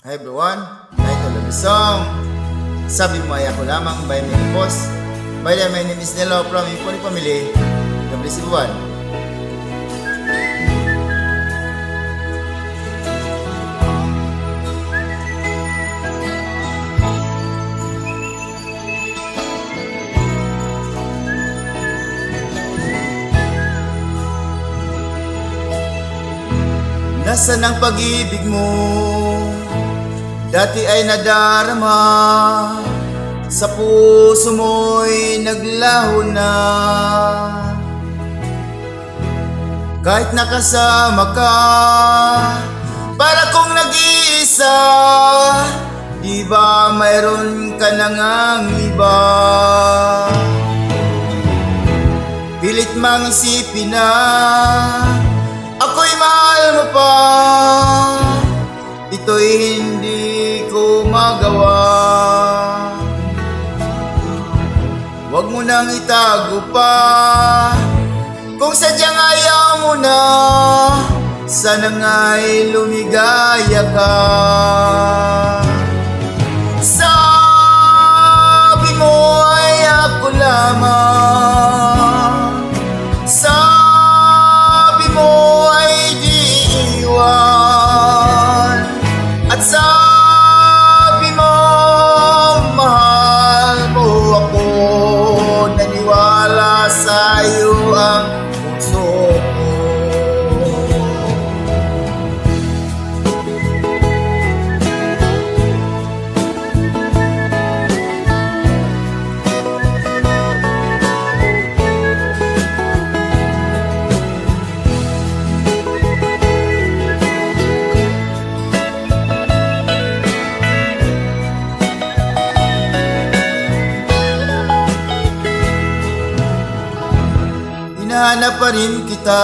Hi everyone, title of the song, Sabi Mo Ay Ako Lamang by Minipos. By the way, my name is Nelo from Iponi Family, Gablisibuan. Nasaan ang pag-ibig mo? Dati ay nadarama, sa puso mo'y naglaho na. Kahit nakasama ka, para kong nag-iisa, di ba mayroon ka na ngang iba? Pilit mang isipin na ako'y mahal mo pa, ito'y hindi ko magawa. Huwag mo nang itago pa, kung sadyang ayaw mo na, sana nga'y lumigaya ka. Sabi mo ay ako lamang, sabi mo ay di iwan, at sabi mo mahal mo ako. Naniwala sa'yo ang puso ko. Hinahanap pa rin kita,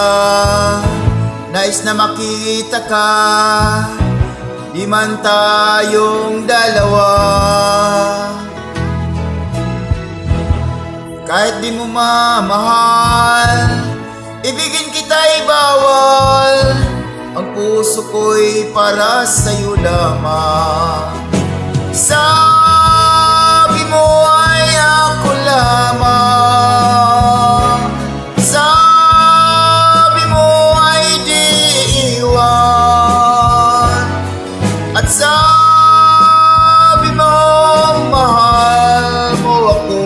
nais na makita ka, di man tayong dalawa. Kahit di mo mamahal, ibigin kita'y bawal, ang puso ko'y para sa'yo lamang. Sabi mo ay ako lamang, sabi mo ay di iwan, at sabi mo mahal mo ako.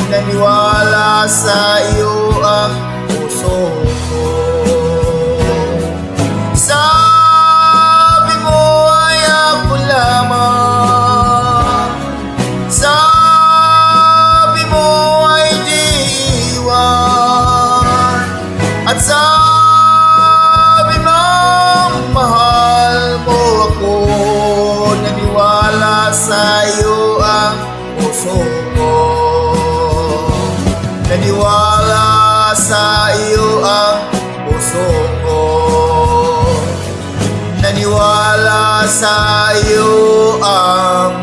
Naniwala sa iyo ang puso ko. Sabi mo ay ako lamang, sabi mo ay di iwan, at sabi mo mahal mo ako. Naniwala sa iyo ang puso ko. Naniwala sa iyo ang puso ko. Naniwala sa iyo ang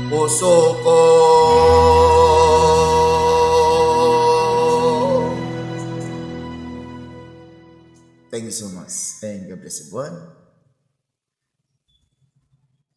puso ko. Thank you so much. And God bless everyone.